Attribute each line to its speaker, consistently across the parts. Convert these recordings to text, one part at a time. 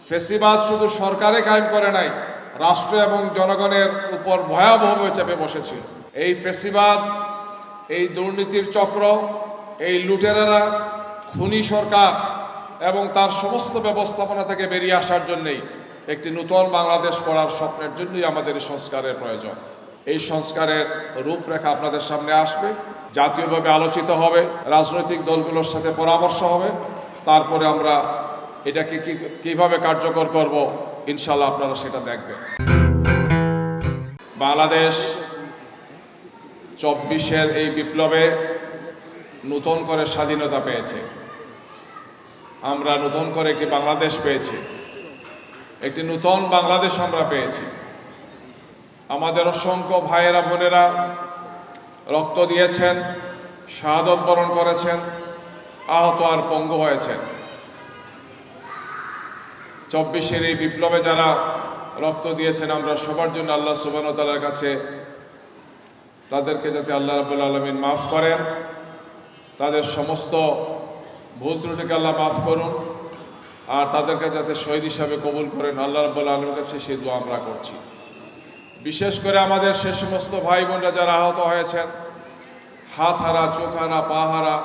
Speaker 1: ফেসিবাদ শুধু সরকারে কায়েম করে নাই, রাষ্ট্র এবং জনগণের উপর ভয়াবহভাবে চেপে বসেছিল। এই ফেসিবাদ, এই দুর্নীতির চক্র, এই লুটেরারা, খুনি সরকার এবং তার সমস্ত ব্যবস্থাপনা থেকে বেরিয়ে আসার জন্যই একটি নূতন বাংলাদেশ গড়ার স্বপ্নের জন্যই আমাদের এই সংস্কারের প্রয়োজন। এই সংস্কারের রূপরেখা আপনাদের সামনে আসবে, জাতীয়ভাবে আলোচিত হবে, রাজনৈতিক দলগুলোর সাথে পরামর্শ হবে, তারপরে আমরা এটাকে কিভাবে কার্যকর করব ইনশাল্লাহ আপনারা সেটা দেখবেন। বাংলাদেশ ২৪-এর এই বিপ্লবে নতুন করে স্বাধীনতা পেয়েছে। আমরা নতুন করে একটি বাংলাদেশ পেয়েছি, একটি নতুন বাংলাদেশ আমরা পেয়েছি। আমাদের অসংখ্য ভাইয়েরা বোনেরা রক্ত দিয়েছেন, শাহাদত বরণ করেছেন, আহত আর পঙ্গু হয়েছেন। ২৪-এর এই বিপ্লবে যারা রক্ত দিয়েছেন, আমরা সবার জন্য আল্লাহ সুবহানাহু ওয়া তাআলার কাছে তাদেরকে যাতে আল্লাহ রাব্বুল আলামিন মাফ করেন, তাদের সমস্ত ভুল ত্রুটিকে আল্লাহ মাফ করুন, আর তাদেরকে যাতে শহীদ হিসাবে কবুল করেন আল্লাহ রাব্বুল আলামিনের কাছে সেই দোয়া আমরা করছি। বিশেষ করে আমাদের সে সমস্ত ভাই বোনরা যারা আহত হয়েছেন, হাত হারা, চোখ হারা, পা হারা,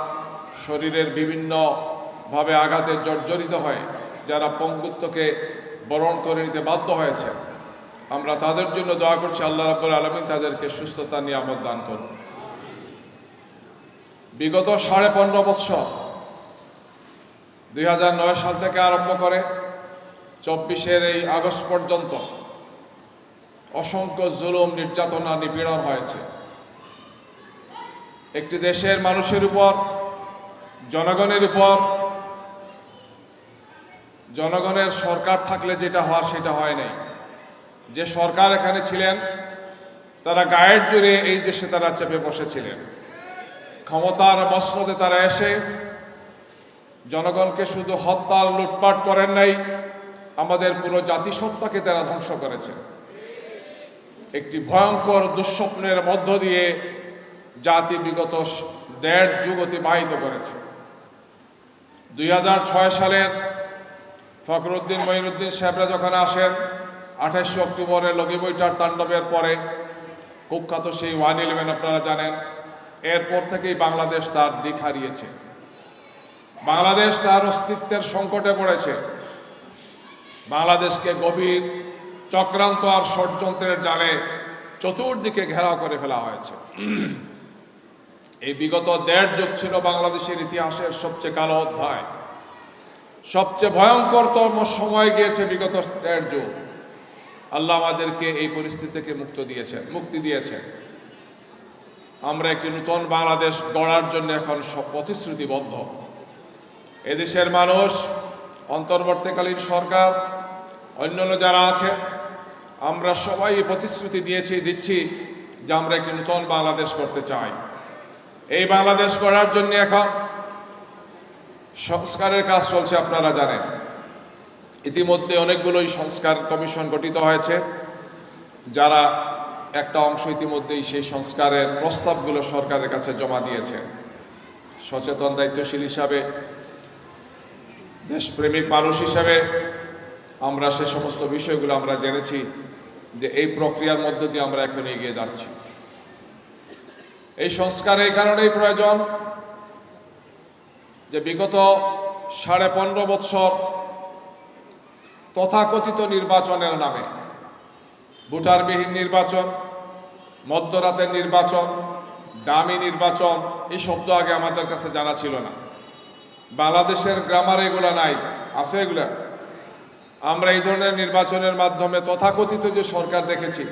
Speaker 1: শরীরের বিভিন্নভাবে আঘাতে জর্জরিত হয়, যারা পঙ্গুত্বকে বরণ করে নিতে বাধ্য হয়েছে, আমরা তাদের জন্য দোয়া করছি আল্লাহ রাব্বুল আলামিন তাদেরকে সুস্থতা নিয়ামত দান করুন। বিগত 15.5 বছর 2009 সাল থেকে আরম্ভ করে 24-এর এই আগস্ট পর্যন্ত অসংখ্য জুলুম, নির্যাতনা, নিপীড়ন হয়েছে। একটি দেশের মানুষের উপর, জনগণের উপর, জনগণের সরকার থাকলে যেটা হওয়ার সেটা হয় নাই। যে সরকার এখানে ছিলেন তারা গায়ের জোরে এই দেশে তারা চেপে বসেছিলেন। ক্ষমতার মসনদে তারা এসে জনগণকে শুধু হত্যা, লুটপাট করেন নাই, আমাদের পুরো জাতিসত্তাকে তারা ধ্বংস করেছে। একটি ভয়ঙ্কর দুঃস্বপ্নের মধ্য দিয়ে জাতি বিগত 1.5 যুগ অতিবাহিত করেছে। 2006 সালের ফখরুদ্দিন মঈনুদ্দিন সাহেবরা যখন আসেন, 28 অক্টোবরের লগিবৈঠার তাণ্ডবের পরে, কুখ্যাত সেই 111 আপনারা জানেন, এরপর থেকেই বাংলাদেশ তার দিক হারিয়েছে। বাংলাদেশ তার অস্তিত্বের সংকটে পড়েছে। বাংলাদেশকে গভীর চক্রান্ত আর ষড়যন্ত্রের জালে চতুর্দিকে ঘেরাও করে ফেলা হয়েছে। এই বিগত 1.5 যুগ ছিল বাংলাদেশের ইতিহাসের সবচেয়ে কালো অধ্যায়। সবচেয়ে ভয়ঙ্করতম সময় গিয়েছে বিগত 1.5 যুগ। আল্লাহ আমাদেরকে এই পরিস্থিতি থেকে মুক্তি দিয়েছেন। আমরা একটি নতুন বাংলাদেশ গড়ার জন্য এখন সব প্রতিশ্রুতিবদ্ধ। এদেশের মানুষ, অন্তর্বর্তীকালীন সরকার, অন্যান্য যারা আছে, আমরা সবাই প্রতিশ্রুতি দিচ্ছি যে আমরা একটি নতুন বাংলাদেশ করতে চাই। এই বাংলাদেশ গড়ার জন্য এখন সংস্কারের কাজ চলছে, আপনারা জানেন। ইতিমধ্যে অনেকগুলোই সংস্কার কমিশন গঠিত হয়েছে, যারা একটা অংশ ইতিমধ্যেই সেই সংস্কারের প্রস্তাবগুলো সরকারের কাছে জমা দিয়েছে। সচেতন, দায়িত্বশীল হিসাবে, দেশপ্রেমিক মানুষ হিসাবে আমরা সে সমস্ত বিষয়গুলো আমরা জেনেছি যে এই প্রক্রিয়ার মধ্য দিয়ে আমরা এখন এগিয়ে যাচ্ছি। এই সংস্কার এই কারণেই প্রয়োজন যে বিগত 15.5 বছর তথাকথিত নির্বাচনের নামে, ভোটারবিহীন নির্বাচন, মধ্যরাতের নির্বাচন, ডামি নির্বাচন, এই শব্দ আগে আমাদের কাছে জানা ছিল না। বাংলাদেশের গ্রামারে এগুলা নাই, আছে এগুলা। আমরা এই ধরনের নির্বাচনের মাধ্যমে তথাকথিত যে সরকার দেখেছি,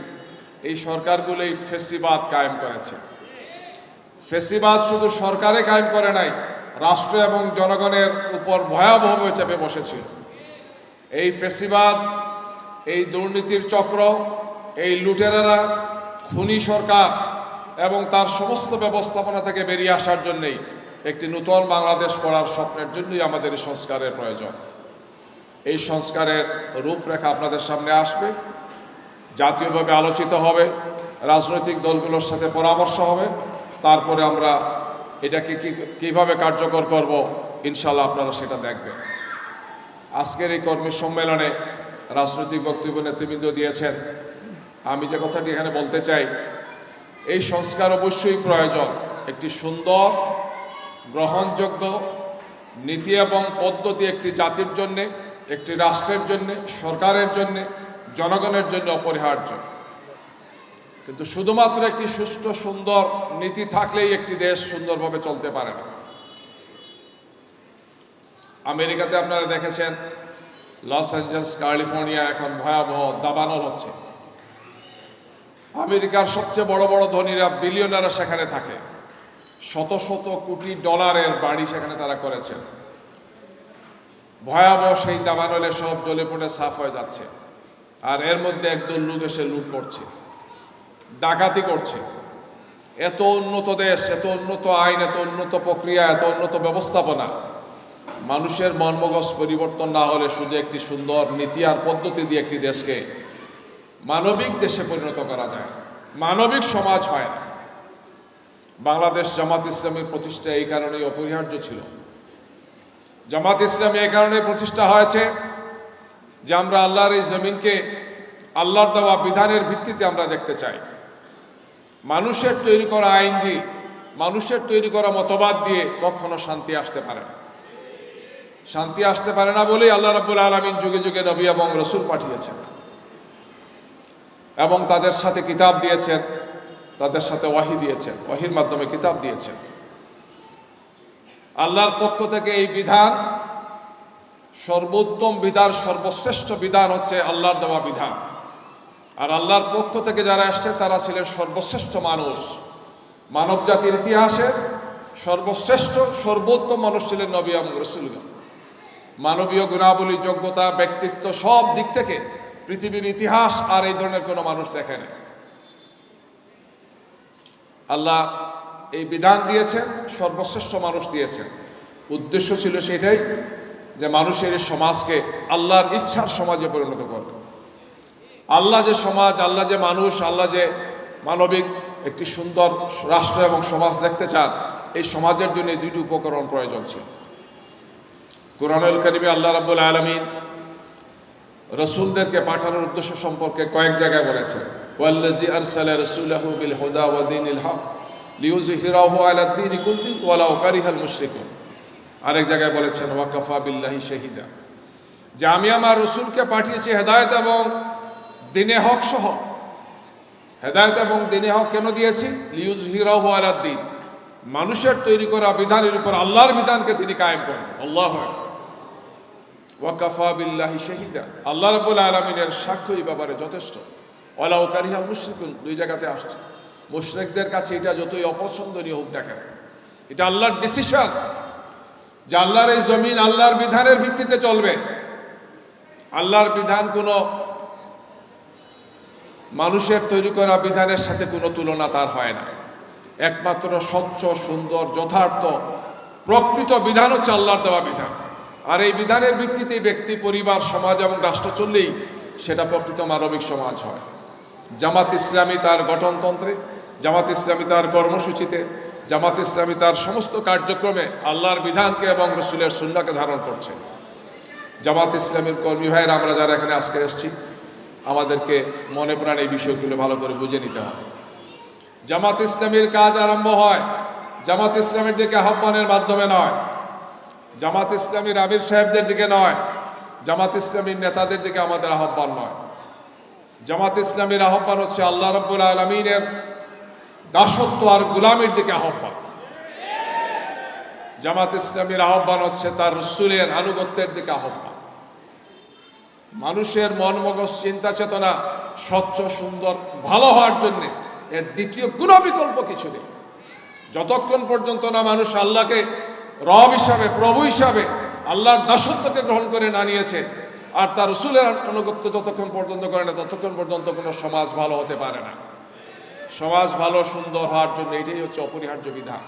Speaker 1: এই সরকারগুলোই ফেসিবাদ কায়েম করেছে। ফেসিবাদ শুধু সরকারে কায়েম করে নাই, রাষ্ট্র এবং জনগণের উপর ভয়াবহভাবে চেপে বসেছিল। এই ফেসিবাদ, এই দুর্নীতির চক্র, এই লুটেরারা, খুনি সরকার এবং তার সমস্ত ব্যবস্থাপনা থেকে বেরিয়ে আসার জন্যই একটি নূতন বাংলাদেশ গড়ার স্বপ্নের জন্যই আমাদের এই সংস্কারের প্রয়োজন। এই সংস্কারের রূপরেখা আপনাদের সামনে আসবে, জাতীয়ভাবে আলোচিত হবে, রাজনৈতিক দলগুলোর সাথে পরামর্শ হবে, তারপরে আমরা এটাকে কিভাবে কার্যকর করব ইনশাল্লাহ আপনারা সেটা দেখবেন। আজকের এই কর্মী সম্মেলনে রাজনৈতিক বক্তব্য নেতৃবৃন্দ দিয়েছেন। আমি যে কথাটি এখানে বলতে চাই, এই সংস্কার অবশ্যই প্রয়োজন। একটি সুন্দর গ্রহণযোগ্য নীতি এবং পদ্ধতি একটি জাতির জন্যে, একটি রাষ্ট্রের জন্যে, সরকারের জন্যে, জনগণের জন্য অপরিহার্য। কিন্তু শুধুমাত্র একটি সুষ্ঠু সুন্দর নীতি থাকলেই একটি দেশ সুন্দরভাবে চলতে পারে না। আমেরিকাতে আপনারা দেখেছেন, লস অ্যাঞ্জেলস, ক্যালিফোর্নিয়া এখন ভয়াবহ দাবানল হচ্ছে। আমেরিকার সবচেয়ে বড় বড় ধনীরা, বিলিয়নাররা সেখানে থাকে। শত শত কোটি ডলারের বাড়ি সেখানে তারা করেছেন। ভয়াবহ সেই দাবানলে সব জ্বলে পড়ে সাফ হয়ে যাচ্ছে। আর এর মধ্যে একদল লোক এসে লুট করছে, ডাকাতি করছে। এত উন্নত দেশ, এত উন্নত আইন, এত উন্নত প্রক্রিয়া, এত উন্নত ব্যবস্থাপনা, মানুষের মর্মগজ পরিবর্তন না হলে শুধু একটি সুন্দর নীতি আর পদ্ধতি দিয়ে একটি দেশকে মানবিক দেশে পরিণত করা যায় না, মানবিক সমাজ হয় না। বাংলাদেশ জামাত ইসলামের প্রতিষ্ঠা এই কারণেই অপরিহার্য ছিল। জামাত ইসলামী এই কারণে প্রতিষ্ঠা হয়েছে যে আমরা আল্লাহর এই জমিনকে আল্লাহর দেওয়া বিধানের ভিত্তিতে আমরা দেখতে চাই। মানুষের তৈরি করা আইন দিয়ে, মানুষের তৈরি করা মতবাদ দিয়ে কখনো শান্তি আসতে পারে না। শান্তি আসতে পারে না বলেই আল্লাহ রাব্বুল আলামিন যুগে যুগে নবী এবং রসুল পাঠিয়েছেন এবং তাদের সাথে কিতাব দিয়েছেন, তাদের সাথে ওয়াহি দিয়েছেন, ওয়াহির মাধ্যমে কিতাব দিয়েছেন। আল্লাহর পক্ষ থেকে এই বিধান সর্বোত্তম বিধান, সর্বশ্রেষ্ঠ বিধান হচ্ছে আল্লাহর দেওয়া বিধান। আর আল্লাহর পক্ষ থেকে যারা আসছে তারা ছিলেন সর্বশ্রেষ্ঠ মানুষ। মানব জাতির ইতিহাসের সর্বশ্রেষ্ঠ সর্বোত্তম মানুষ ছিলেন নবী এবং রাসূলগণ। মানবীয় গুণাবলী, যোগ্যতা, ব্যক্তিত্ব সব দিক থেকে পৃথিবীর ইতিহাস আর এই ধরনের কোনো মানুষ দেখেনি। আল্লাহ এই বিধান দিয়েছেন, সর্বশ্রেষ্ঠ মানুষ দিয়েছেন। উদ্দেশ্য ছিল সেটাই যে মানুষের এই সমাজকে আল্লাহর ইচ্ছার সমাজে পরিণত করবে। আল্লাহ যে সমাজ, আল্লাহ যে মানুষ, আল্লাহ যে মানবিক একটি সুন্দর রাষ্ট্র এবং সমাজ দেখতে চান, এই সমাজের জন্য এই দুইটি উপকরণ প্রয়োজন ছিল। কুরআনুল কারীমে আল্লাহ রাব্বুল আলামিন রাসূলদেরকে পাঠানোর উদ্দেশ্য সম্পর্কে কয়েক জায়গায় বলেছেন, ওয়াল্লাযী আরসালা রাসূলাহু বিল হুদা ওয়া দীনিল হক লিইয়ুযহিরাহু আলাদ দীনি কুল্লি ওয়ালাউ কারিহাল মুশরিকুন। আরেক জায়গায় বলেছেন, ওয়া কাফা বিল্লাহি শাহিদা, যে আমি আমার রাসূলকে পাঠিয়েছি হেদায়েত এবং দ্বীনে হক সহ। হেদায়েত এবং দ্বীনে হক কেন দিয়েছি? লিইয়ুযহিরাহু আলাদ দীন, মানুষের তৈরি করা বিধানের উপর আল্লাহর বিধানকে তিনি কায়েম করবেন। আল্লাহু আকবার। ওয়া কাফা বিল্লাহি শাহিদা, আল্লাহ রাব্বুল আলামিনের সাক্ষ্য এই ব্যাপারে যথেষ্ট। ওয়ালাউ কারিহাল মুশরিকুন, দুই জায়গাতে আসছে। মুশরিকদের কাছে এটা যতই অপছন্দনীয় হোক না কেন, এটা আল্লাহর ডিসিশন যে আল্লাহর এই জমিন আল্লাহর বিধানের ভিত্তিতে চলবে। আল্লাহর বিধান কোনো মানুষের তৈরি করা বিধানের সাথে কোনো তুলনা তার হয় না। একমাত্র স্বচ্ছ, সুন্দর, যথার্থ, প্রকৃত বিধান হচ্ছে আল্লাহর দেওয়া বিধান। আর এই বিধানের ভিত্তিতে ব্যক্তি, পরিবার, সমাজ এবং রাষ্ট্র চললেই সেটা প্রকৃত মানবিক সমাজ হয়। জামাত ইসলামী তার গঠনতন্ত্রে, জামাত ইসলামী তার কর্মসূচিতে, জামাত ইসলামী তার সমস্ত কার্যক্রমে আল্লাহর বিধানকে এবং রসুলের সুন্নাহকে ধারণ করছে। জামাত ইসলামীর কর্মী ভাইয়েরা আমরা যারা এখানে আজকে এসেছি, আমাদেরকে মনে প্রাণে এই বিষয়গুলো ভালো করে বুঝে নিতে হবে। জামাত ইসলামীর কাজ আরম্ভ হয় জামাত ইসলামের দিকে আহ্বানের মাধ্যমে নয়, জামাত ইসলামীর আমির সাহেবদের দিকে নয়, জামাত ইসলামীর নেতাদের দিকে আমাদের আহ্বান নয়। জামাত ইসলামীর আহ্বান হচ্ছে আল্লাহ রাব্বুল আলামিনের দাসত্ব আর গোলামির দিকে আহ্বান। জামাত ইসলামীর আহ্বান হচ্ছে তার রাসূলের আনুগত্যের দিকে আহ্বান। মানুষের মন মগজ, চিন্তা চেতনা স্বচ্ছ, সুন্দর, ভালো হওয়ার জন্য এর দ্বিতীয় কোনো বিকল্প কিছু নেই। যতক্ষণ পর্যন্ত না মানুষ আল্লাহকে রব হিসাবে, প্রভু হিসাবে, আল্লাহর দাসত্বকে গ্রহণ করে না নিয়েছে আর তার রাসূলের আনুগত্য যতক্ষণ পর্যন্ত করে না, ততক্ষণ পর্যন্ত কোনো সমাজ ভালো হতে পারে না। সমাজ ভালো, সুন্দর হওয়ার জন্য এটাই হচ্ছে অপরিহার্য বিধান।